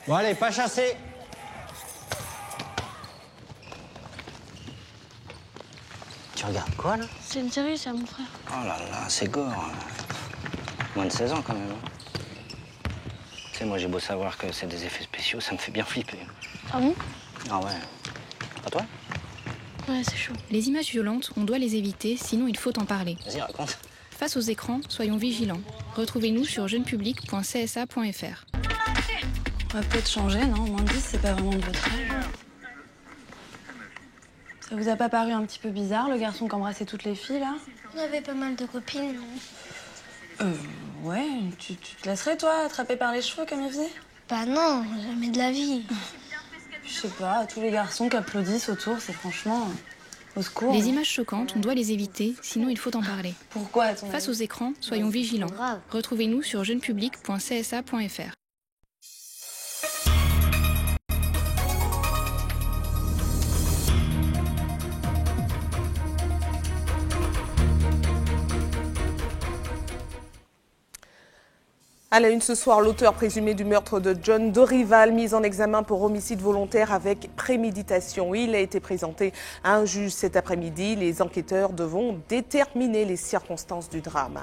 Bon allez, pas chasser. Tu regardes quoi là? C'est une série, ça, mon frère. Oh là là, c'est gore. Moins de 16 ans quand même. Tu sais, moi j'ai beau savoir que c'est des effets spéciaux, ça me fait bien flipper. Ah bon? Ah ouais. À toi? Ouais, c'est chaud. Les images violentes, on doit les éviter, sinon il faut en parler. Vas-y, raconte. Face aux écrans, soyons vigilants. Retrouvez-nous sur jeunepublic.csa.fr. On va peut-être changer, non? Moins de 10, c'est pas vraiment de votre âge. Ça vous a pas paru un petit peu bizarre, le garçon qui embrassait toutes les filles, là? On avait pas mal de copines. Ouais, tu te laisserais, toi, attraper par les cheveux comme il faisait? Bah non, jamais de la vie. Je sais pas, tous les garçons qui applaudissent autour, c'est franchement... au secours. Les images choquantes, on doit les éviter, sinon il faut en parler. Pourquoi, à ton Face aux avis? écrans, soyons vigilants. Grave. Retrouvez-nous sur jeunepublic.csa.fr. À la une ce soir, l'auteur présumé du meurtre de John Dorival, mis en examen pour homicide volontaire avec préméditation. Il a été présenté à un juge cet après-midi. Les enquêteurs devront déterminer les circonstances du drame.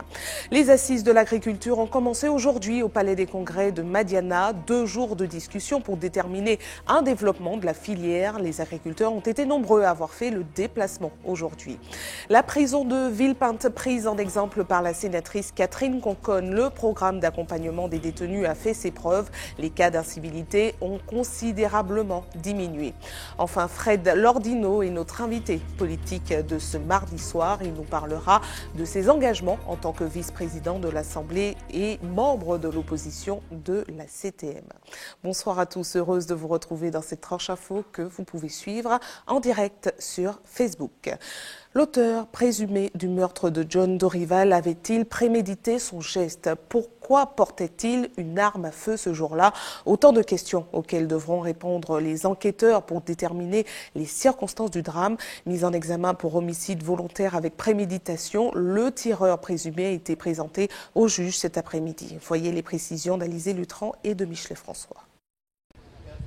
Les assises de l'agriculture ont commencé aujourd'hui au Palais des Congrès de Madiana. 2 jours de discussion pour déterminer un développement de la filière. Les agriculteurs ont été nombreux à avoir fait le déplacement aujourd'hui. La prison de Villepinte prise en exemple par la sénatrice Catherine Conconne. Le programme d'accompagnement des détenus a fait ses preuves. Les cas d'incivilité ont considérablement diminué. Enfin, Fred Lordino est notre invité politique de ce mardi soir. Il nous parlera de ses engagements en tant que vice-président de l'Assemblée et membre de l'opposition de la CTM. Bonsoir à tous, heureuse de vous retrouver dans cette tranche info que vous pouvez suivre en direct sur Facebook. L'auteur présumé du meurtre de John Dorival avait-il prémédité son geste? Pourquoi portait-il une arme à feu ce jour-là? Autant de questions auxquelles devront répondre les enquêteurs pour déterminer les circonstances du drame. Mis en examen pour homicide volontaire avec préméditation, le tireur présumé a été présenté au juge cet après-midi. Voyez les précisions d'Alizé Lutran et de Michelet François.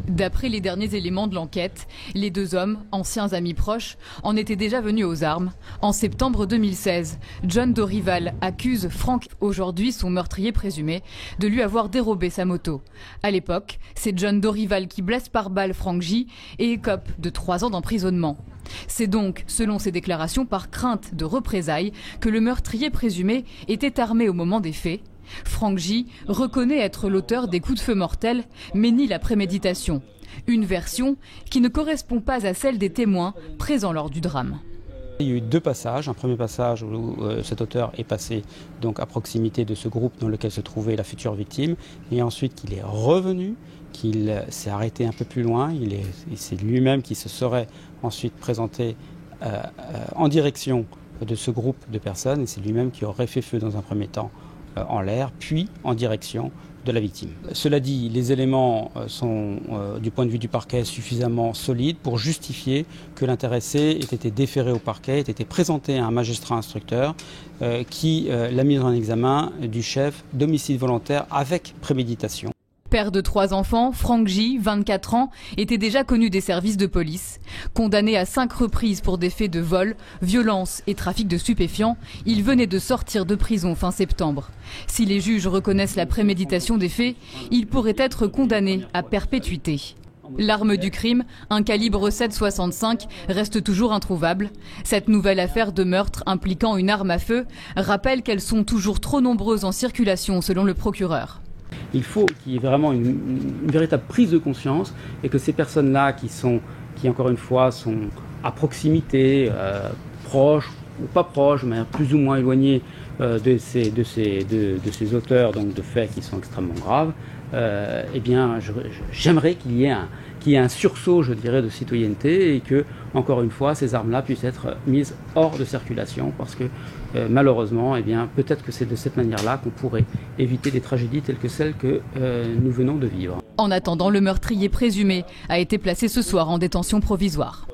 D'après les derniers éléments de l'enquête, les 2 hommes, anciens amis proches, en étaient déjà venus aux armes. En septembre 2016, John Dorival accuse Frank, aujourd'hui son meurtrier présumé, de lui avoir dérobé sa moto. À l'époque, c'est John Dorival qui blesse par balle Frank J et écope de 3 ans d'emprisonnement. C'est donc, selon ses déclarations, par crainte de représailles que le meurtrier présumé était armé au moment des faits. Frank J reconnaît être l'auteur des coups de feu mortels, mais nie la préméditation. Une version qui ne correspond pas à celle des témoins présents lors du drame. Il y a eu 2 passages. Un premier passage où cet auteur est passé donc à proximité de ce groupe dans lequel se trouvait la future victime, et ensuite qu'il est revenu, qu'il s'est arrêté un peu plus loin. C'est lui-même qui se serait ensuite présenté en direction de ce groupe de personnes, et c'est lui-même qui aurait fait feu dans un premier temps en l'air, puis en direction de la victime. Cela dit, les éléments sont, du point de vue du parquet, suffisamment solides pour justifier que l'intéressé ait été déféré au parquet, ait été présenté à un magistrat instructeur qui l'a mis en examen du chef d'homicide volontaire avec préméditation. Père de 3 enfants, Frank J, 24 ans, était déjà connu des services de police. Condamné à 5 reprises pour des faits de vol, violence et trafic de stupéfiants, il venait de sortir de prison fin septembre. Si les juges reconnaissent la préméditation des faits, il pourrait être condamné à perpétuité. L'arme du crime, un calibre 7,65, reste toujours introuvable. Cette nouvelle affaire de meurtre impliquant une arme à feu rappelle qu'elles sont toujours trop nombreuses en circulation selon le procureur. Il faut qu'il y ait vraiment une véritable prise de conscience et que ces personnes-là qui encore une fois sont à proximité, proches ou pas proches, mais plus ou moins éloignées de ces auteurs donc de faits qui sont extrêmement graves, eh bien j'aimerais qu'il y ait un sursaut, je dirais, de citoyenneté et que, encore une fois, ces armes-là puissent être mises hors de circulation parce que malheureusement, eh bien, peut-être que c'est de cette manière-là qu'on pourrait éviter des tragédies telles que celles que nous venons de vivre. En attendant, le meurtrier présumé a été placé ce soir en détention provisoire.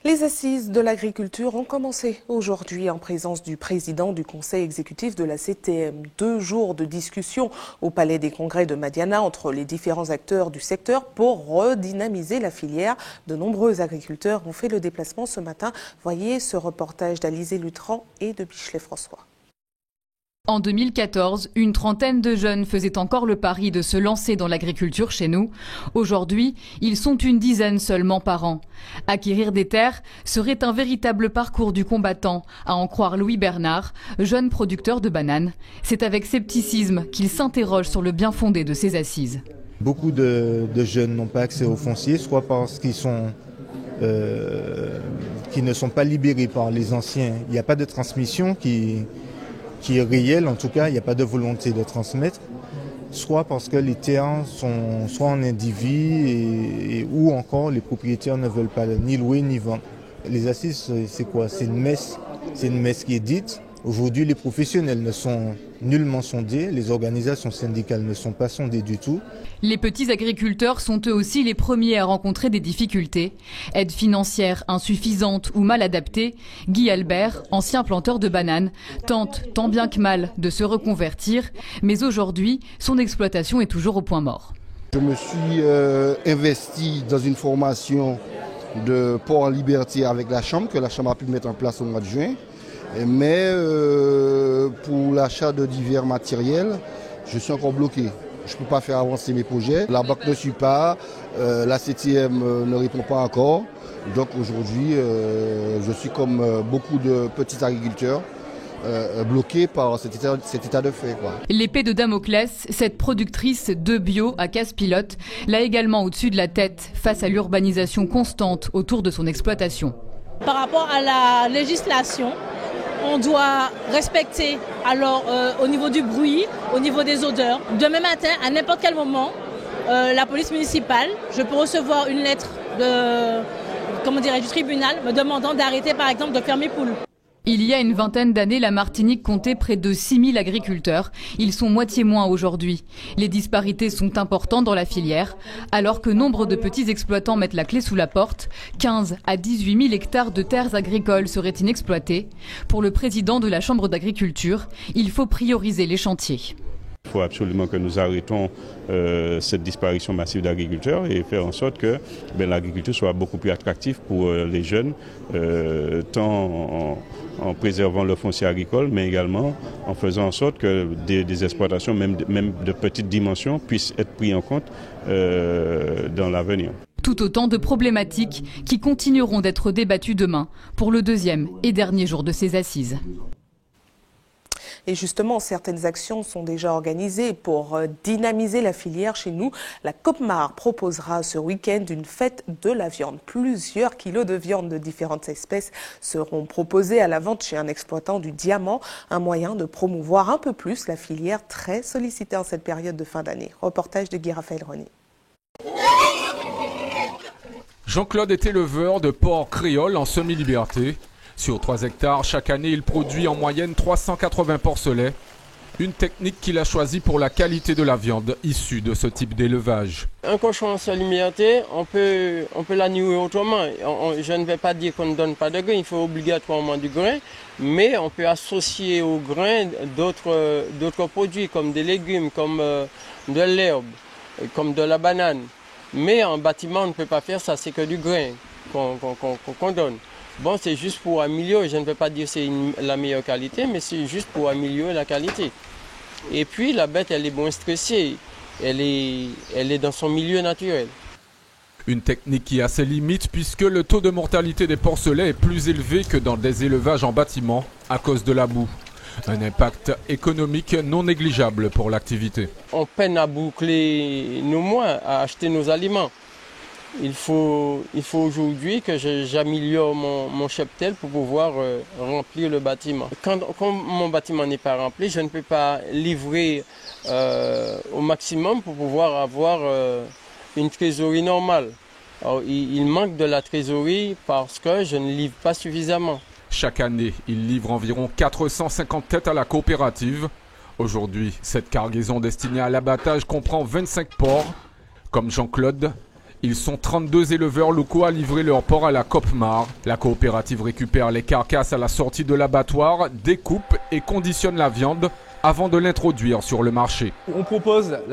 Les assises de l'agriculture ont commencé aujourd'hui en présence du président du conseil exécutif de la CTM. 2 jours de discussion au palais des congrès de Madiana entre les différents acteurs du secteur pour redynamiser la filière. De nombreux agriculteurs ont fait le déplacement ce matin. Voyez ce reportage d'Alizé Lutran et de Bichelet-François. En 2014, une trentaine de jeunes faisaient encore le pari de se lancer dans l'agriculture chez nous. Aujourd'hui, ils sont une dizaine seulement par an. Acquérir des terres serait un véritable parcours du combattant, à en croire Louis Bernard, jeune producteur de bananes. C'est avec scepticisme qu'il s'interroge sur le bien fondé de ces assises. Beaucoup de jeunes n'ont pas accès au foncier, soit parce qu'ils ne sont pas libérés par les anciens. Il n'y a pas de transmission qui est réel, en tout cas, il n'y a pas de volonté de transmettre, soit parce que les terrains sont soit en indivis ou encore les propriétaires ne veulent pas ni louer ni vendre. Les assises, c'est quoi? C'est une messe qui est dite. Aujourd'hui, les professionnels ne sont nullement sondés, les organisations syndicales ne sont pas sondées du tout. Les petits agriculteurs sont eux aussi les premiers à rencontrer des difficultés. Aide financière insuffisante ou mal adaptée, Guy Albert, ancien planteur de bananes, tente tant bien que mal de se reconvertir, mais aujourd'hui, son exploitation est toujours au point mort. Je me suis investi dans une formation de port en liberté avec la Chambre, que la Chambre a pu mettre en place au mois de juin. Mais pour l'achat de divers matériels, je suis encore bloqué. Je ne peux pas faire avancer mes projets. La banque ne suit pas, la CTM ne répond pas encore. Donc aujourd'hui, je suis comme beaucoup de petits agriculteurs bloqués par cet état de fait, quoi. L'épée de Damoclès, cette productrice de bio à casse-pilote, l'a également au-dessus de la tête face à l'urbanisation constante autour de son exploitation. Par rapport à la législation, on doit respecter au niveau du bruit, au niveau des odeurs. Demain matin, à n'importe quel moment, la police municipale, je peux recevoir une lettre du tribunal me demandant d'arrêter par exemple de faire mes poules. Il y a une vingtaine d'années, la Martinique comptait près de 6000 agriculteurs. Ils sont moitié moins aujourd'hui. Les disparités sont importantes dans la filière. Alors que nombre de petits exploitants mettent la clé sous la porte, 15 à 18 000 hectares de terres agricoles seraient inexploités. Pour le président de la Chambre d'agriculture, il faut prioriser les chantiers. Il faut absolument que nous arrêtons cette disparition massive d'agriculteurs et faire en sorte que l'agriculture soit beaucoup plus attractive pour les jeunes, tant en préservant le foncier agricole, mais également en faisant en sorte que des exploitations, même de petite dimension, puissent être prises en compte dans l'avenir. Tout autant de problématiques qui continueront d'être débattues demain pour le 2e et dernier jour de ces assises. Et justement, certaines actions sont déjà organisées pour dynamiser la filière chez nous. La COPMAR proposera ce week-end une fête de la viande. Plusieurs kilos de viande de différentes espèces seront proposés à la vente chez un exploitant du diamant. Un moyen de promouvoir un peu plus la filière très sollicitée en cette période de fin d'année. Reportage de Guy Raphaël Rony. Jean-Claude est éleveur de porc créole en semi-liberté. Sur 3 hectares, chaque année, il produit en moyenne 380 porcelets. Une technique qu'il a choisie pour la qualité de la viande issue de ce type d'élevage. Un cochon en semi-liberté, on peut la nourrir autrement. Je ne vais pas dire qu'on ne donne pas de grain, il faut obligatoirement du grain, mais on peut associer au grain d'autres produits comme des légumes, comme de l'herbe, comme de la banane. Mais en bâtiment, on ne peut pas faire ça, c'est que du grain qu'on donne. Bon, c'est juste pour améliorer, je ne vais pas dire que c'est la meilleure qualité, mais c'est juste pour améliorer la qualité. Et puis la bête, elle est moins stressée, elle est dans son milieu naturel. Une technique qui a ses limites puisque le taux de mortalité des porcelets est plus élevé que dans des élevages en bâtiment à cause de la boue. Un impact économique non négligeable pour l'activité. On peine à boucler nos mois, à acheter nos aliments. Il faut aujourd'hui que j'améliore mon cheptel pour pouvoir remplir le bâtiment. Quand mon bâtiment n'est pas rempli, je ne peux pas livrer au maximum pour pouvoir avoir une trésorerie normale. Alors, il manque de la trésorerie parce que je ne livre pas suffisamment. Chaque année, il livre environ 450 têtes à la coopérative. Aujourd'hui, cette cargaison destinée à l'abattage comprend 25 porcs. Comme Jean-Claude, Ils sont 32 éleveurs locaux à livrer leur porc à la COPMAR. La coopérative récupère les carcasses à la sortie de l'abattoir, découpe et conditionne la viande avant de l'introduire sur le marché. On propose de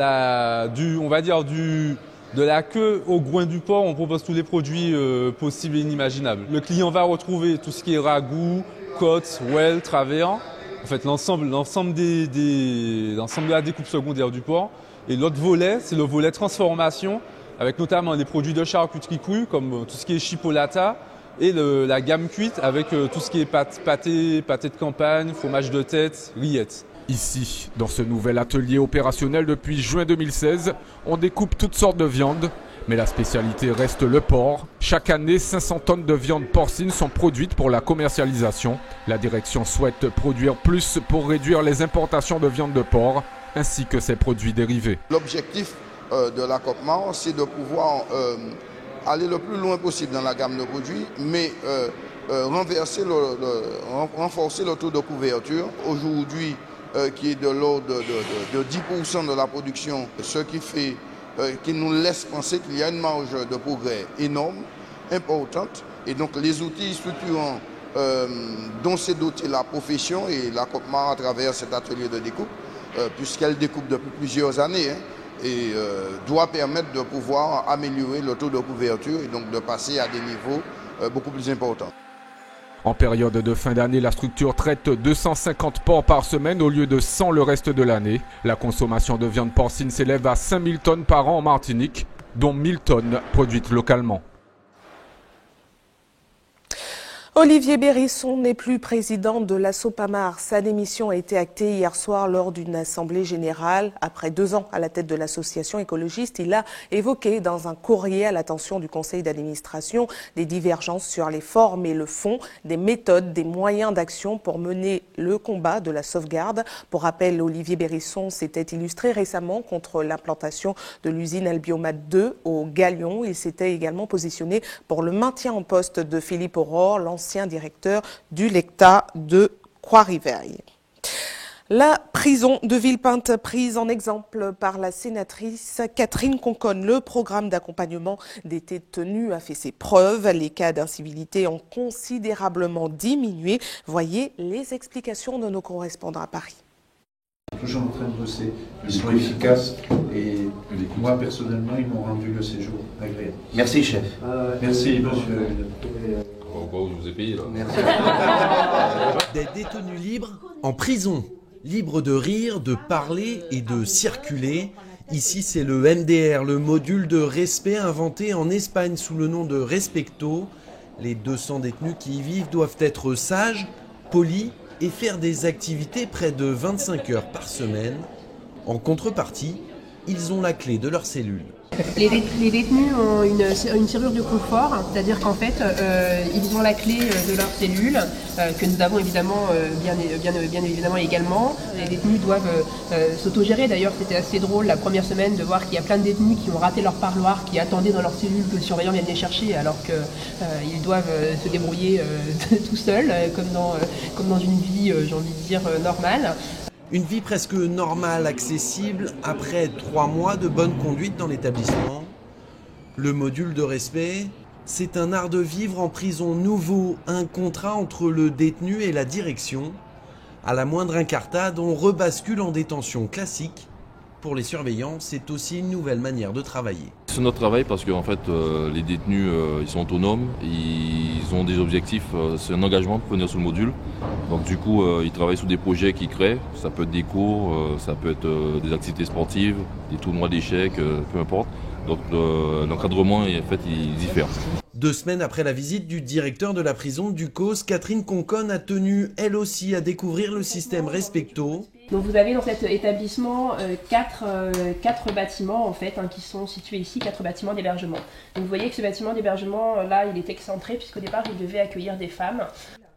la queue au groin du porc, on propose tous les produits possibles et inimaginables. Le client va retrouver tout ce qui est ragoût, côte, ouelle, travers, en fait l'ensemble de la découpe secondaire du porc. Et l'autre volet, c'est le volet transformation, avec notamment les produits de charcuterie crue, comme tout ce qui est chipolata, et la gamme cuite, avec tout ce qui est pâté de campagne, fromage de tête, rillettes. Ici, dans ce nouvel atelier opérationnel depuis juin 2016, on découpe toutes sortes de viandes, mais la spécialité reste le porc. Chaque année, 500 tonnes de viande porcine sont produites pour la commercialisation. La direction souhaite produire plus pour réduire les importations de viande de porc, ainsi que ses produits dérivés. L'objectif de la COPMAR, c'est de pouvoir aller le plus loin possible dans la gamme de produits, mais renforcer le taux de couverture. Aujourd'hui, qui est de l'ordre de 10% de la production, ce qui nous laisse penser qu'il y a une marge de progrès énorme, importante. Et donc les outils structurants dont s'est dotée la profession et la COPMAR à travers cet atelier de découpe, puisqu'elle découpe depuis plusieurs années, doit permettre de pouvoir améliorer le taux de couverture et donc de passer à des niveaux beaucoup plus importants. En période de fin d'année, la structure traite 250 porcs par semaine au lieu de 100 le reste de l'année. La consommation de viande porcine s'élève à 5000 tonnes par an en Martinique, dont 1000 tonnes produites localement. Olivier Bérisson n'est plus président de la SOPAMAR. Sa démission a été actée hier soir lors d'une assemblée générale. Après 2 ans à la tête de l'association écologiste, il a évoqué dans un courrier à l'attention du conseil d'administration des divergences sur les formes et le fond, des méthodes, des moyens d'action pour mener le combat de la sauvegarde. Pour rappel, Olivier Bérisson s'était illustré récemment contre l'implantation de l'usine Albiomate 2 au Galion. Il s'était également positionné pour le maintien en poste de Philippe Aurore, l'ancien directeur du Lecta de Croix-Rivière. La prison de Villepinte prise en exemple par la sénatrice Catherine Conconne. Le programme d'accompagnement des détenus a fait ses preuves. Les cas d'incivilité ont considérablement diminué. Voyez les explications de nos correspondants à Paris. Toujours en train de bosser, ils sont efficaces et moi personnellement ils m'ont rendu le séjour agréable. Merci chef. Merci monsieur. Je vous ai payé là. Merci. Des détenus libres en prison, libres de rire, de parler et de circuler. Ici c'est le MDR, le module de respect inventé en Espagne sous le nom de Respecto. Les 200 détenus qui y vivent doivent être sages, polis et faire des activités près de 25 heures par semaine. En contrepartie, ils ont la clé de leur cellule. Les détenus ont une serrure de confort, c'est-à-dire qu'en fait, ils ont la clé de leur cellule, que nous avons évidemment, bien évidemment également. Les détenus doivent s'autogérer. D'ailleurs, c'était assez drôle la première semaine de voir qu'il y a plein de détenus qui ont raté leur parloir, qui attendaient dans leur cellule que le surveillant vienne les chercher, alors qu'ils doivent se débrouiller tout seuls, comme dans une vie, j'ai envie de dire, normale. Une vie presque normale, accessible, après 3 mois de bonne conduite dans l'établissement. Le module de respect, c'est un art de vivre en prison nouveau, un contrat entre le détenu et la direction. À la moindre incartade, on rebascule en détention classique. Pour les surveillants, c'est aussi une nouvelle manière de travailler. C'est notre travail parce que en fait, les détenus ils sont autonomes, ils ont des objectifs, c'est un engagement pour venir sous le module. Donc du coup, ils travaillent sous des projets qu'ils créent, ça peut être des cours, ça peut être des activités sportives, des tournois d'échecs, peu importe. Donc l'encadrement en fait, il diffère. 2 semaines après la visite du directeur de la prison du COS, Catherine Conconne a tenu elle aussi à découvrir le système Respecto. Donc vous avez dans cet établissement 4 bâtiments en fait, qui sont situés ici, 4 bâtiments d'hébergement. Donc vous voyez que ce bâtiment d'hébergement là, il est excentré puisqu'au départ il devait accueillir des femmes.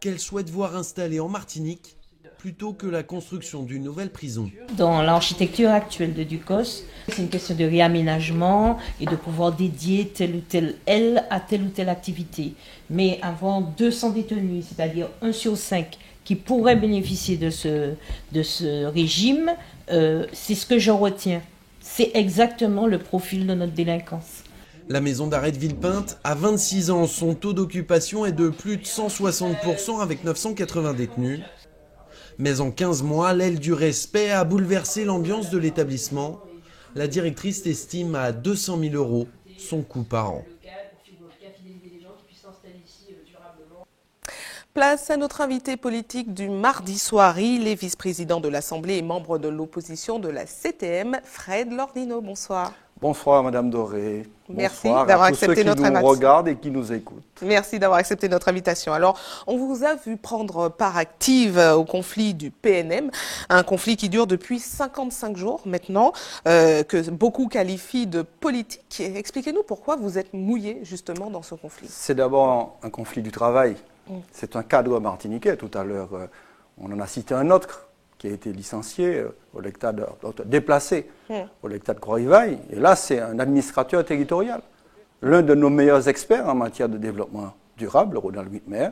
Qu'elle souhaite voir installée en Martinique plutôt que la construction d'une nouvelle prison. Dans l'architecture actuelle de Ducos, c'est une question de réaménagement et de pouvoir dédier telle ou telle aile à telle ou telle activité. Mais avoir 200 détenus, c'est-à-dire 1 sur 5, qui pourraient bénéficier de ce régime, c'est ce que j'en retiens. C'est exactement le profil de notre délinquance. La maison d'arrêt de Villepinte a 26 ans. Son taux d'occupation est de plus de 160% avec 980 détenus. Mais en 15 mois, l'aile du respect a bouleversé l'ambiance de l'établissement. La directrice estime à 200 000 € son coût par an. Place à notre invité politique du mardi soir. Il est vice-président de l'Assemblée et membre de l'opposition de la CTM, Fred Lordino. Bonsoir. Bonsoir Madame Doré. Merci Bonsoir d'avoir à tous accepté ceux qui notre nous invitation. regardent et qui nous écoutent. Merci d'avoir accepté notre invitation. Alors, on vous a vu prendre part active au conflit du PNM, un conflit qui dure depuis 55 jours maintenant, que beaucoup qualifient de politique. Expliquez-nous pourquoi vous êtes mouillé justement dans ce conflit. C'est d'abord un conflit du travail. C'est un cadre martiniquais. Tout à l'heure, on en a cité un autre qui a été licencié au lectat déplacé au lectat de Croix-Rivaille. Et là, c'est un administrateur territorial, l'un de nos meilleurs experts en matière de développement durable, Ronald Whitmer,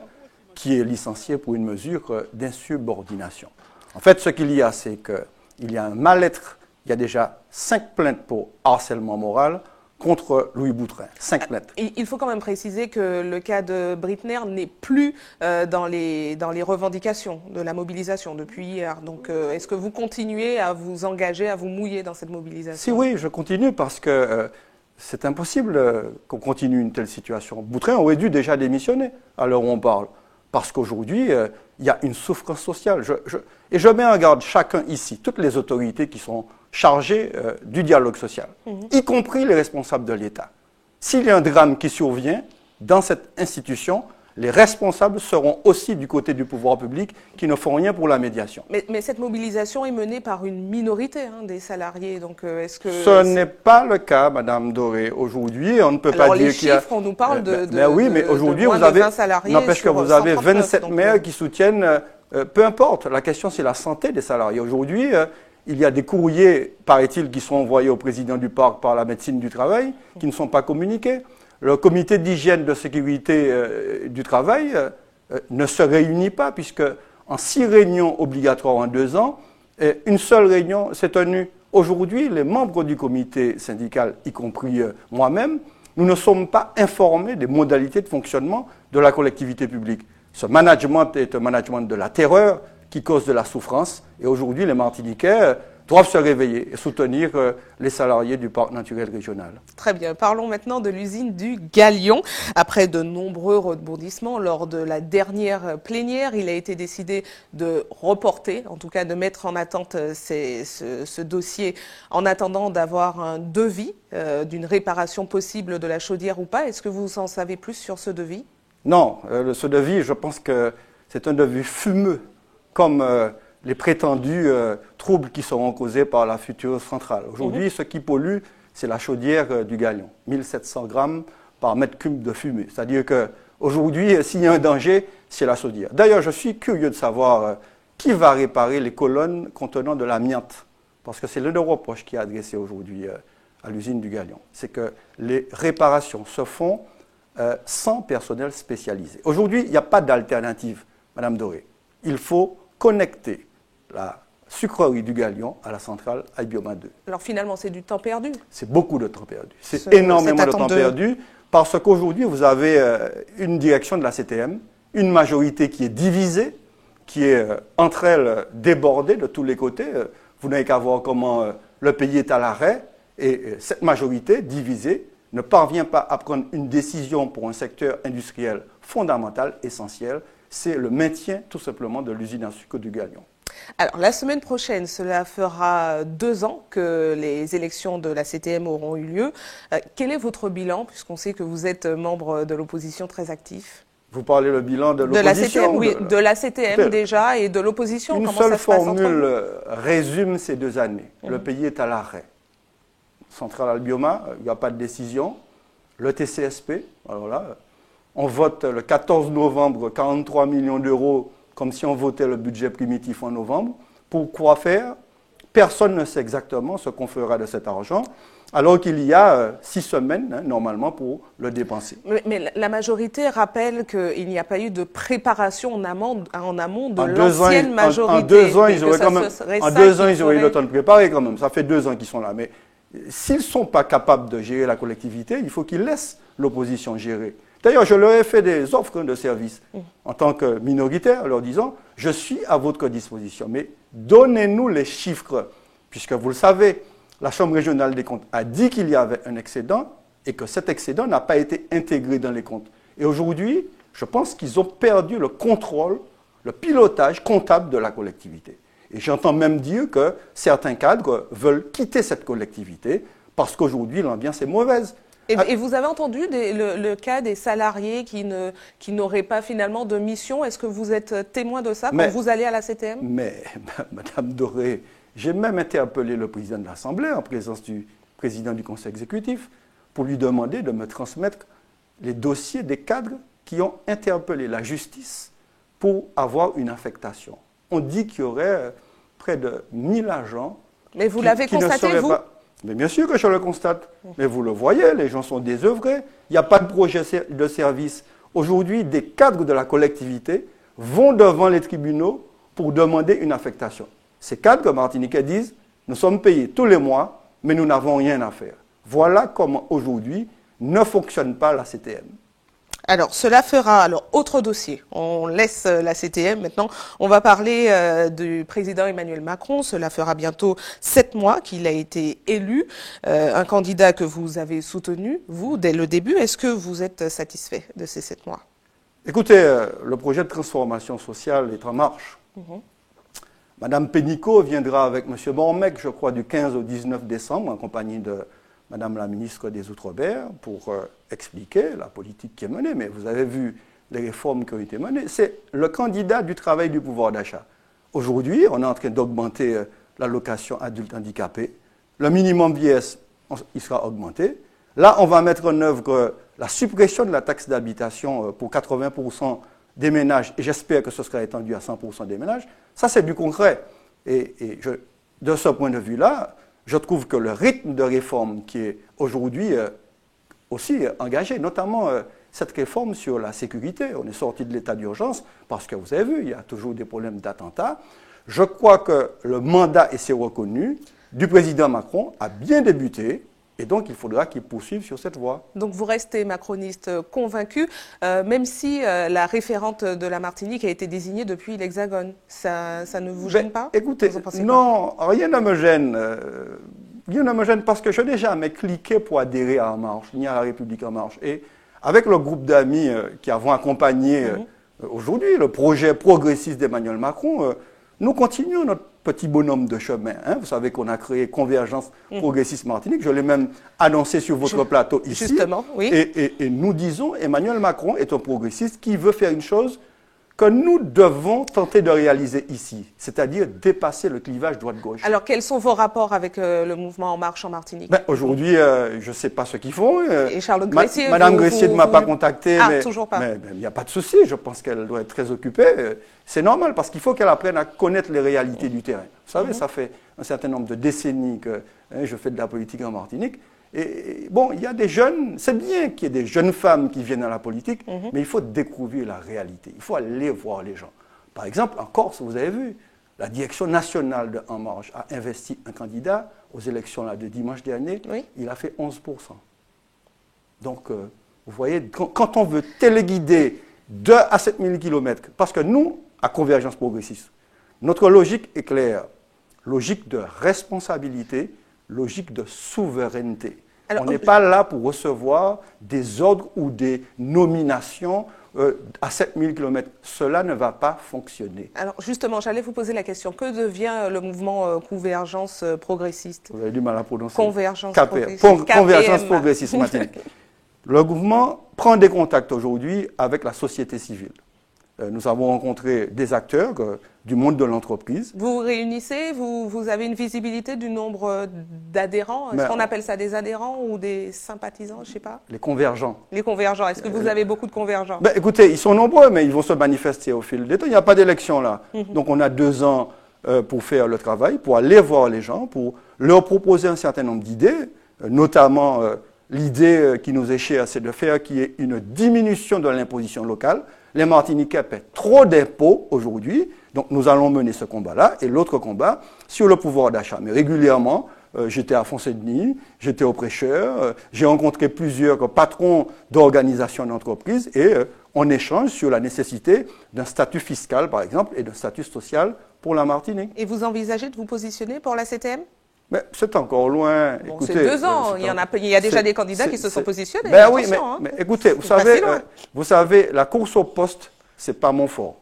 qui est licencié pour une mesure d'insubordination. En fait, ce qu'il y a, c'est qu'il y a un mal-être. Il y a déjà 5 plaintes pour harcèlement moral contre Louis Boutrin. 5 plaintes. Il faut quand même préciser que le cas de Brittner n'est plus dans les revendications de la mobilisation depuis hier. Donc, est-ce que vous continuez à vous engager, à vous mouiller dans cette mobilisation? Si oui, je continue parce que c'est impossible qu'on continue une telle situation. Boutrin aurait dû déjà démissionner à l'heure où on parle. Parce qu'aujourd'hui, il y a une souffrance sociale. Et je mets en garde chacun ici, toutes les autorités qui sont chargées du dialogue social, y compris les responsables de l'État. S'il y a un drame qui survient dans cette institution, les responsables seront aussi du côté du pouvoir public qui ne font rien pour la médiation. Mais cette mobilisation est menée par une minorité des salariés. Donc, est-ce que ce n'est pas le cas, Madame Doré. Aujourd'hui, on ne peut pas dire qu'il y a... les chiffres, on nous parle mais aujourd'hui, vous avez 20 salariés. N'empêche que vous avez 139, 27 maires qui soutiennent... peu importe, la question c'est la santé des salariés. Aujourd'hui, il y a des courriers, paraît-il, qui sont envoyés au président du parc par la médecine du travail, qui ne sont pas communiqués. Le comité d'hygiène de sécurité du travail ne se réunit pas, puisque en 6 réunions obligatoires en 2 ans, une seule réunion s'est tenue. Aujourd'hui, les membres du comité syndical, y compris moi-même, nous ne sommes pas informés des modalités de fonctionnement de la collectivité publique. Ce management est un management de la terreur qui cause de la souffrance. Et aujourd'hui, les Martiniquais doivent se réveiller et soutenir les salariés du parc naturel régional. Très bien. Parlons maintenant de l'usine du Galion. Après de nombreux rebondissements lors de la dernière plénière, il a été décidé de reporter, en tout cas de mettre en attente ce dossier en attendant d'avoir un devis d'une réparation possible de la chaudière ou pas. Est-ce que vous en savez plus sur ce devis ? Non, ce devis, je pense que c'est un devis fumeux, comme les prétendus troubles qui seront causés par la future centrale. Aujourd'hui, ce qui pollue, c'est la chaudière du Galion, 1700 grammes par mètre cube de fumée. C'est-à-dire qu'aujourd'hui, s'il y a un danger, c'est la chaudière. D'ailleurs, je suis curieux de savoir qui va réparer les colonnes contenant de l'amiante, parce que c'est le reproche qui est adressé aujourd'hui à l'usine du Galion. C'est que les réparations se font sans personnel spécialisé. Aujourd'hui, il n'y a pas d'alternative, Madame Doré. Il faut connecter la sucrerie du Galion à la centrale Albioma 2. Alors finalement, c'est du temps perdu. C'est beaucoup de temps perdu. C'est énormément de temps perdu parce qu'aujourd'hui, vous avez une direction de la CTM, une majorité qui est divisée, qui est entre elles débordée de tous les côtés. Vous n'avez qu'à voir comment le pays est à l'arrêt et cette majorité divisée ne parvient pas à prendre une décision pour un secteur industriel fondamental, essentiel, c'est le maintien tout simplement de l'usine à sucre du Galion. Alors la semaine prochaine, cela fera 2 ans que les élections de la CTM auront eu lieu. Quel est votre bilan, puisqu'on sait que vous êtes membre de l'opposition très actif? Vous parlez le bilan de l'opposition? Oui, de la CTM déjà et de l'opposition. Une seule formule résume ces 2 années. Le pays est à l'arrêt. Centrale Albioma, il n'y a pas de décision. Le TCSP, alors là, on vote le 14 novembre 43 millions d'euros comme si on votait le budget primitif en novembre. Pour quoi faire? Personne ne sait exactement ce qu'on fera de cet argent, alors qu'il y a 6 semaines, normalement, pour le dépenser. Mais la majorité rappelle qu'il n'y a pas eu de préparation en amont de l'ancienne majorité. En 2 ans, ils auraient eu le temps de préparer quand même. Ça fait 2 ans qu'ils sont là. Mais S'ils ne sont pas capables de gérer la collectivité, il faut qu'ils laissent l'opposition gérer. D'ailleurs, je leur ai fait des offres de services en tant que minoritaire, leur disant « Je suis à votre disposition, mais donnez-nous les chiffres, puisque vous le savez, la Chambre régionale des comptes a dit qu'il y avait un excédent et que cet excédent n'a pas été intégré dans les comptes. Et aujourd'hui, je pense qu'ils ont perdu le contrôle, le pilotage comptable de la collectivité. Et j'entends même dire que certains cadres veulent quitter cette collectivité parce qu'aujourd'hui, l'ambiance est mauvaise. Et vous avez entendu le cas des salariés qui n'auraient pas finalement de mission. Est-ce que vous êtes témoin de ça quand vous allez à la CTM? Mais, Madame Doré, j'ai même interpellé le président de l'Assemblée en présence du président du Conseil exécutif pour lui demander de me transmettre les dossiers des cadres qui ont interpellé la justice pour avoir une affectation. On dit qu'il y aurait près de 1000 agents. Mais vous l'avez constaté, vous? Mais bien sûr que je le constate. Mais vous le voyez, les gens sont désœuvrés. Il n'y a pas de projet de service. Aujourd'hui, des cadres de la collectivité vont devant les tribunaux pour demander une affectation. Ces cadres martiniquais disent « Nous sommes payés tous les mois, mais nous n'avons rien à faire ». Voilà comment aujourd'hui ne fonctionne pas la CTM. Alors, cela fera, autre dossier, on laisse la CTM maintenant, on va parler du président Emmanuel Macron. Cela fera bientôt 7 mois qu'il a été élu, un candidat que vous avez soutenu, vous, dès le début. Est-ce que vous êtes satisfait de ces 7 mois? Écoutez, le projet de transformation sociale est en marche. Madame Pénicaud viendra avec M. Bormec, je crois, du 15 au 19 décembre, en compagnie de Madame la ministre des Outre-mer, pour expliquer la politique qui est menée. Mais vous avez vu les réformes qui ont été menées. C'est le candidat du travail du pouvoir d'achat. Aujourd'hui, on est en train d'augmenter l'allocation adulte handicapé. Le minimum vieillesse, il sera augmenté. Là, on va mettre en œuvre la suppression de la taxe d'habitation pour 80% des ménages. Et j'espère que ce sera étendu à 100% des ménages. Ça, c'est du concret. Et de ce point de vue-là, je trouve que le rythme de réforme qui est aujourd'hui aussi engagé, notamment cette réforme sur la sécurité, on est sorti de l'état d'urgence parce que vous avez vu, il y a toujours des problèmes d'attentats. Je crois que le mandat, et c'est reconnu, du président Macron a bien débuté. Et donc, il faudra qu'il poursuive sur cette voie. Donc, vous restez macroniste convaincu, même si la référente de la Martinique a été désignée depuis l'Hexagone. Ça ne vous gêne pas? Écoutez, non, rien ne me gêne. Rien ne me gêne parce que je n'ai jamais cliqué pour adhérer à En Marche, ni à La République En Marche. Et avec le groupe d'amis qui avons accompagné aujourd'hui le projet progressiste d'Emmanuel Macron, nous continuons notre petit bonhomme de chemin. Vous savez qu'on a créé Convergence Progressiste Martinique. Je l'ai même annoncé sur votre plateau ici. Justement, oui. Et nous disons, Emmanuel Macron est un progressiste qui veut faire une chose que nous devons tenter de réaliser ici, c'est-à-dire dépasser le clivage droite-gauche. Alors, quels sont vos rapports avec le mouvement En Marche en Martinique? Aujourd'hui, je ne sais pas ce qu'ils font. Et Charlotte Gressier, Madame Gressier ne m'a pas contacté. Ah, toujours pas. Mais il n'y a pas de souci, je pense qu'elle doit être très occupée. C'est normal, parce qu'il faut qu'elle apprenne à connaître les réalités du terrain. Vous savez, ça fait un certain nombre de décennies que je fais de la politique en Martinique. Et bon, il y a des jeunes, c'est bien qu'il y ait des jeunes femmes qui viennent à la politique, mais il faut découvrir la réalité. Il faut aller voir les gens. Par exemple, en Corse, vous avez vu, la direction nationale de En Marche a investi un candidat aux élections là, de dimanche dernier, il a fait 11%. Donc, vous voyez, quand on veut téléguider 2 à 7 000 km, parce que nous, à Convergence Progressiste, notre logique est claire, logique de responsabilité, logique de souveraineté. Alors, on n'est pas là pour recevoir des ordres ou des nominations à 7000 km. Cela ne va pas fonctionner. Alors justement, j'allais vous poser la question. Que devient le mouvement Convergence Progressiste? Vous avez du mal à prononcer. Convergence Progressiste. Convergence Progressiste Martinique. Le mouvement prend des contacts aujourd'hui avec la société civile. Nous avons rencontré des acteurs du monde de l'entreprise. Vous vous réunissez, vous avez une visibilité du nombre d'adhérents? Est-ce qu'on appelle ça des adhérents ou des sympathisants? Je ne sais pas. Les convergents. Les convergents. Est-ce que vous avez beaucoup de convergents? Écoutez, ils sont nombreux, mais ils vont se manifester au fil des temps. Il n'y a pas d'élection là. Donc on a 2 ans pour faire le travail, pour aller voir les gens, pour leur proposer un certain nombre d'idées, notamment l'idée qui nous est chère, c'est de faire qu'il y ait une diminution de l'imposition locale. Les Martiniquais paient trop d'impôts aujourd'hui, donc nous allons mener ce combat-là. Et l'autre combat, sur le pouvoir d'achat. Mais régulièrement, j'étais à Fonds-Saint-Denis, j'étais au Prêcheur, j'ai rencontré plusieurs patrons d'organisations d'entreprises et on échange sur la nécessité d'un statut fiscal, par exemple, et d'un statut social pour la Martinique. Et vous envisagez de vous positionner pour la CTM? Mais c'est encore loin. Bon, écoutez, c'est 2 ans. Il y a déjà des candidats qui se sont positionnés. Ben oui, attention, mais écoutez, vous savez, la course au poste, c'est pas mon fort.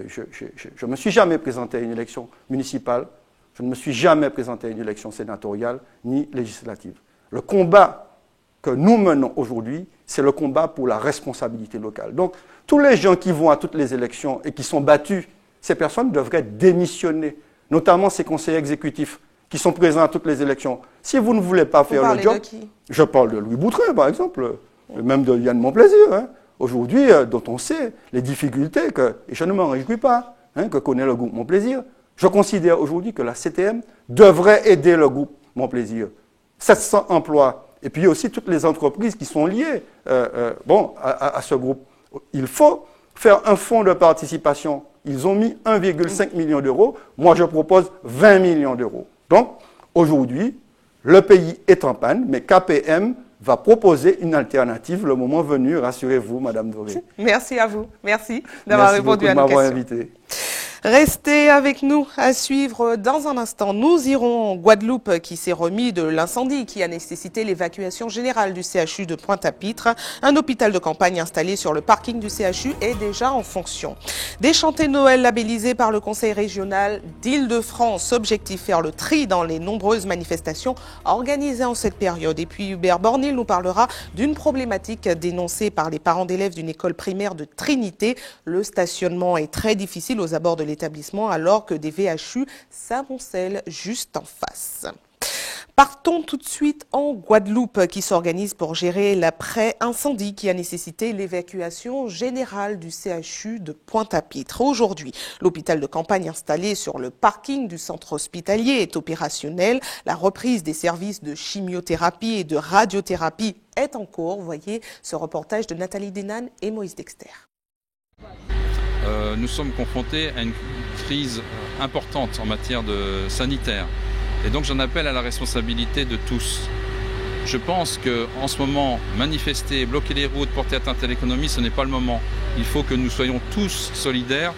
Je ne me suis jamais présenté à une élection municipale, je ne me suis jamais présenté à une élection sénatoriale ni législative. Le combat que nous menons aujourd'hui, c'est le combat pour la responsabilité locale. Donc, tous les gens qui vont à toutes les élections et qui sont battus, ces personnes devraient démissionner, notamment ces conseillers exécutifs qui sont présents à toutes les élections. Si vous ne voulez pas faire le job... De qui? Je parle de Louis Boutrin, par exemple, même de Yann Monplaisir, hein. Aujourd'hui, dont on sait les difficultés, et je ne m'en réjouis pas, que connaît le groupe Monplaisir. Je considère aujourd'hui que la CTM devrait aider le groupe Monplaisir. 700 emplois, et puis aussi toutes les entreprises qui sont liées à ce groupe. Il faut faire un fonds de participation. Ils ont mis 1,5 million d'euros. Moi, je propose 20 millions d'euros. Donc, aujourd'hui, le pays est en panne, mais KPM va proposer une alternative le moment venu. Rassurez-vous, Madame Doré. Merci à vous. Merci d'avoir répondu à nos questions. Invité. Restez avec nous à suivre dans un instant. Nous irons en Guadeloupe qui s'est remis de l'incendie qui a nécessité l'évacuation générale du CHU de Pointe-à-Pitre. Un hôpital de campagne installé sur le parking du CHU est déjà en fonction. Des chantées Noël labellisées par le Conseil régional d'Île-de-France. Objectif, faire le tri dans les nombreuses manifestations organisées en cette période. Et puis Hubert Bornil nous parlera d'une problématique dénoncée par les parents d'élèves d'une école primaire de Trinité. Le stationnement est très difficile aux abords de l'établissement alors que des VHU s'amoncellent juste en face. Partons tout de suite en Guadeloupe qui s'organise pour gérer l'après-incendie qui a nécessité l'évacuation générale du CHU de Pointe-à-Pitre. Aujourd'hui, l'hôpital de campagne installé sur le parking du centre hospitalier est opérationnel. La reprise des services de chimiothérapie et de radiothérapie est en cours. Voyez ce reportage de Nathalie Denan et Moïse Dexter. Nous sommes confrontés à une crise importante en matière sanitaire. Et donc j'en appelle à la responsabilité de tous. Je pense qu'en ce moment, manifester, bloquer les routes, porter atteinte à l'économie, ce n'est pas le moment. Il faut que nous soyons tous solidaires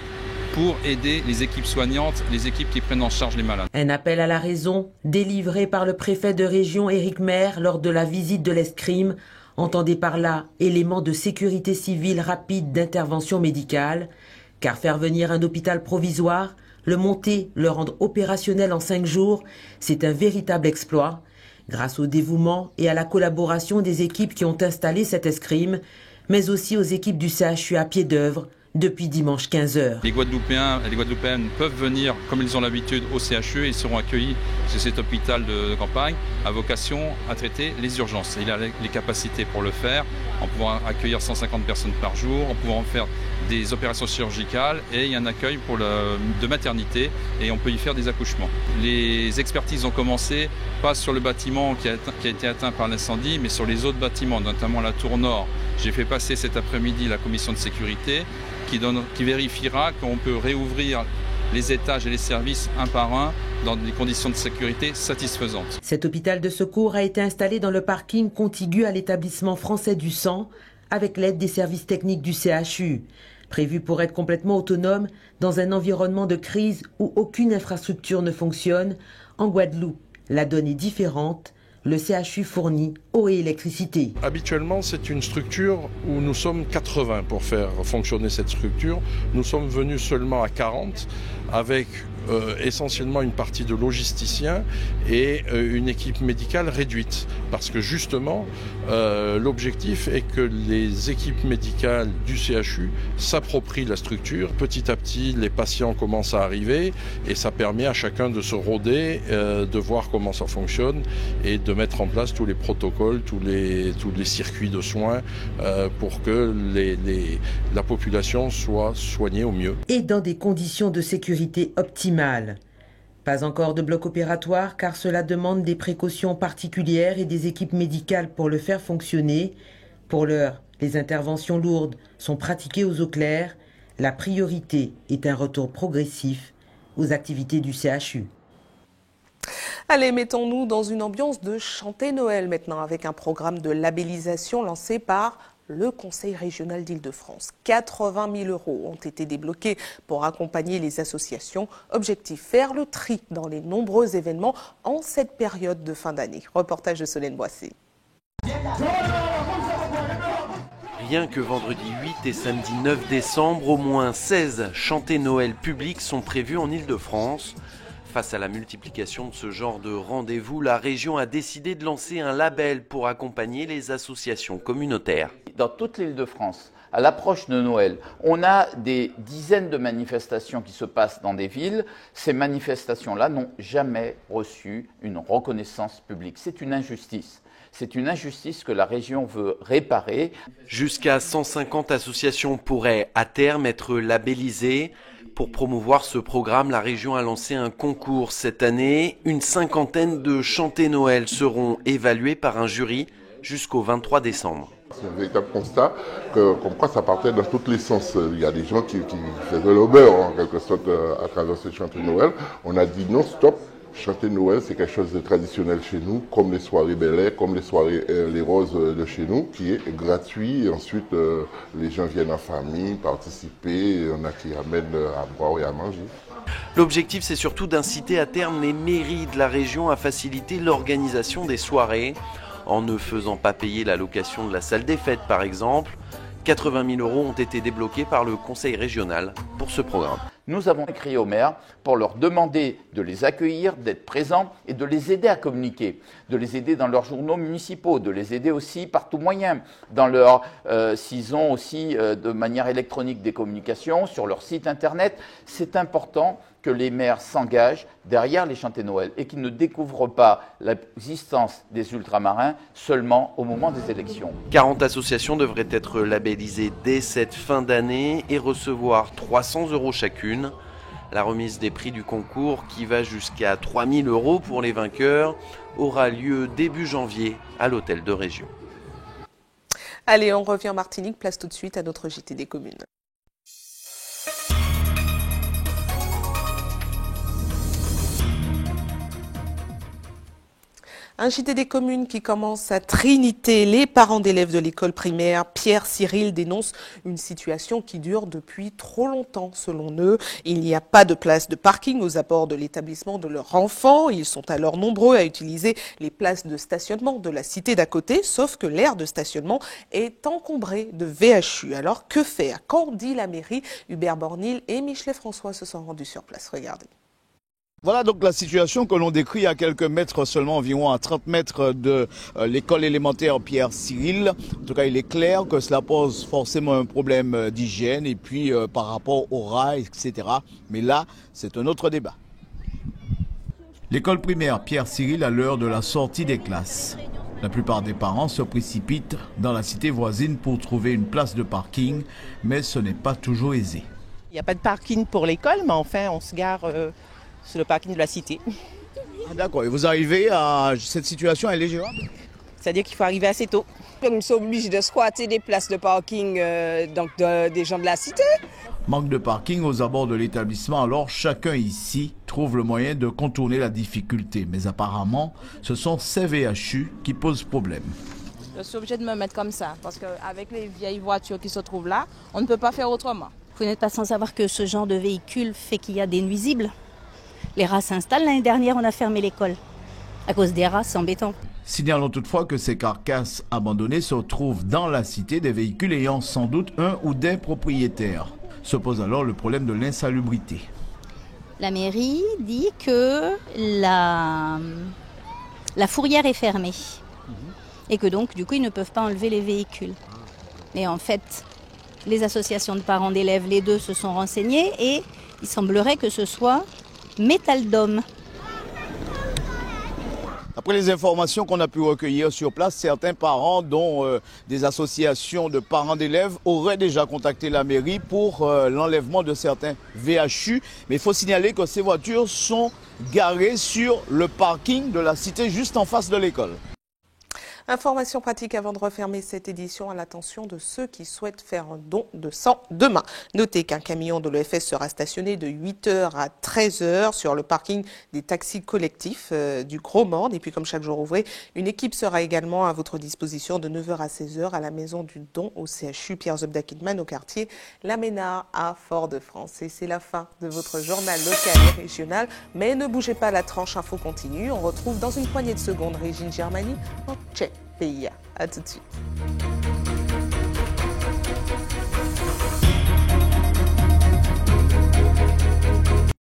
pour aider les équipes soignantes, les équipes qui prennent en charge les malades. Un appel à la raison délivré par le préfet de région Éric Maire lors de la visite de l'escrime. Entendez par là éléments de sécurité civile rapide d'intervention médicale. Car faire venir un hôpital provisoire, le monter, le rendre opérationnel en 5 jours, c'est un véritable exploit. Grâce au dévouement et à la collaboration des équipes qui ont installé cet escrime, mais aussi aux équipes du CHU à pied d'œuvre, depuis dimanche 15h. Les Guadeloupéens et les Guadeloupéennes peuvent venir, comme ils ont l'habitude, au CHU et ils seront accueillis chez cet hôpital de campagne à vocation à traiter les urgences. Il a les capacités pour le faire, en pouvant accueillir 150 personnes par jour, en pouvant faire des opérations chirurgicales et il y a un accueil de maternité et on peut y faire des accouchements. Les expertises ont commencé, pas sur le bâtiment qui a été atteint par l'incendie, mais sur les autres bâtiments, notamment la tour nord. J'ai fait passer cet après-midi la commission de sécurité qui vérifiera qu'on peut réouvrir les étages et les services un par un dans des conditions de sécurité satisfaisantes. Cet hôpital de secours a été installé dans le parking contigu à l'établissement français du sang avec l'aide des services techniques du CHU. Prévu pour être complètement autonome dans un environnement de crise où aucune infrastructure ne fonctionne, en Guadeloupe, la donne est différente. Le CHU fournit eau et électricité. Habituellement, c'est une structure où nous sommes 80 pour faire fonctionner cette structure. Nous sommes venus seulement à 40 avec essentiellement une partie de logisticiens et une équipe médicale réduite. Parce que justement, l'objectif est que les équipes médicales du CHU s'approprient la structure. Petit à petit, les patients commencent à arriver et ça permet à chacun de se rôder, de voir comment ça fonctionne et de mettre en place tous les protocoles, tous les circuits de soins pour que la population soit soignée au mieux. Et dans des conditions de sécurité optimales. Pas encore de bloc opératoire car cela demande des précautions particulières et des équipes médicales pour le faire fonctionner. Pour l'heure, les interventions lourdes sont pratiquées aux eaux claires. La priorité est un retour progressif aux activités du CHU. Allez, mettons-nous dans une ambiance de chanter Noël maintenant avec un programme de labellisation lancé par le Conseil régional d'Île-de-France. 80 000 € ont été débloqués pour accompagner les associations. Objectif, faire le tri dans les nombreux événements en cette période de fin d'année. Reportage de Solène Boissé. Rien que vendredi 8 et samedi 9 décembre, au moins 16 chantés Noël publics sont prévus en Île-de-France. Face à la multiplication de ce genre de rendez-vous, la région a décidé de lancer un label pour accompagner les associations communautaires. Dans toute l'Île-de-France, à l'approche de Noël, on a des dizaines de manifestations qui se passent dans des villes. Ces manifestations-là n'ont jamais reçu une reconnaissance publique. C'est une injustice. C'est une injustice que la région veut réparer. Jusqu'à 150 associations pourraient à terme être labellisées. Pour promouvoir ce programme, la région a lancé un concours cette année. Une cinquantaine de chantés Noël seront évalués par un jury jusqu'au 23 décembre. C'est un véritable constat comme quoi ça partait dans tous les sens. Il y a des gens qui faisaient le beurre en quelque sorte à travers ces chantés Noël. On a dit non, stop. Chanter Noël, c'est quelque chose de traditionnel chez nous, comme les soirées Bel Air, comme les soirées Les Roses de chez nous, qui est gratuit. Et ensuite, les gens viennent en famille, participer, il y en a qui amènent à boire et à manger. L'objectif, c'est surtout d'inciter à terme les mairies de la région à faciliter l'organisation des soirées, en ne faisant pas payer la location de la salle des fêtes, par exemple. 80 000 € ont été débloqués par le Conseil régional pour ce programme. Nous avons écrit aux maires pour leur demander de les accueillir, d'être présents et de les aider à communiquer, de les aider dans leurs journaux municipaux, de les aider aussi par tout moyen, s'ils ont aussi de manière électronique des communications sur leur site internet. C'est important que les maires s'engagent derrière les chantés Noël et qu'ils ne découvrent pas l'existence des ultramarins seulement au moment des élections. 40 associations devraient être labellisées dès cette fin d'année et recevoir 300 € chacune. La remise des prix du concours, qui va jusqu'à 3 000 € pour les vainqueurs, aura lieu début janvier à l'hôtel de région. Allez, on revient en Martinique, place tout de suite à notre JT des communes. Un JT des communes qui commence à Trinité. Les parents d'élèves de l'école primaire Pierre Cyril dénoncent une situation qui dure depuis trop longtemps. Selon eux, il n'y a pas de place de parking aux abords de l'établissement de leur enfant. Ils sont alors nombreux à utiliser les places de stationnement de la cité d'à côté, sauf que l'aire de stationnement est encombrée de VHU. Alors que faire? Qu'en dit la mairie? Hubert Bornil et Michelet François se sont rendus sur place. Regardez. Voilà donc la situation que l'on décrit à quelques mètres seulement, environ à 30 mètres de l'école élémentaire Pierre Cyril. En tout cas, il est clair que cela pose forcément un problème d'hygiène et puis par rapport aux rails, etc. Mais là, c'est un autre débat. L'école primaire Pierre Cyril à l'heure de la sortie des classes. La plupart des parents se précipitent dans la cité voisine pour trouver une place de parking, mais ce n'est pas toujours aisé. Il n'y a pas de parking pour l'école, mais enfin, on se gare sur le parking de la cité. Ah, d'accord, et vous arrivez à cette situation, elle est gérable? C'est-à-dire qu'il faut arriver assez tôt. Nous sommes obligés de squatter des places de parking des gens de la cité. Manque de parking aux abords de l'établissement, alors chacun ici trouve le moyen de contourner la difficulté. Mais apparemment, ce sont ces VHU qui posent problème. Je suis obligée de me mettre comme ça, parce qu'avec les vieilles voitures qui se trouvent là, on ne peut pas faire autrement. Vous n'êtes pas sans savoir que ce genre de véhicule fait qu'il y a des nuisibles. Les rats s'installent. L'année dernière, on a fermé l'école à cause des rats, c'est embêtant. Signalons toutefois que ces carcasses abandonnées se trouvent dans la cité, des véhicules ayant sans doute un ou des propriétaires. Se pose alors le problème de l'insalubrité. La mairie dit que la fourrière est fermée et que donc, du coup, ils ne peuvent pas enlever les véhicules. Mais en fait, les associations de parents d'élèves, les deux, se sont renseignées et il semblerait que ce soit Métaldom. Après les informations qu'on a pu recueillir sur place, certains parents, dont des associations de parents d'élèves, auraient déjà contacté la mairie pour l'enlèvement de certains VHU. Mais il faut signaler que ces voitures sont garées sur le parking de la cité juste en face de l'école. Information pratique avant de refermer cette édition à l'attention de ceux qui souhaitent faire un don de sang demain. Notez qu'un camion de l'EFS sera stationné de 8h à 13h sur le parking des taxis collectifs du Gros Morne. Et puis comme chaque jour ouvré, une équipe sera également à votre disposition de 9h à 16h à la maison du don au CHU Pierre Zobda-Kidman au quartier La Ménard à Fort-de-France. Et c'est la fin de votre journal local et régional. Mais ne bougez pas, la tranche info continue. On retrouve dans une poignée de secondes Régine Germani en Tchèque. A tout de suite.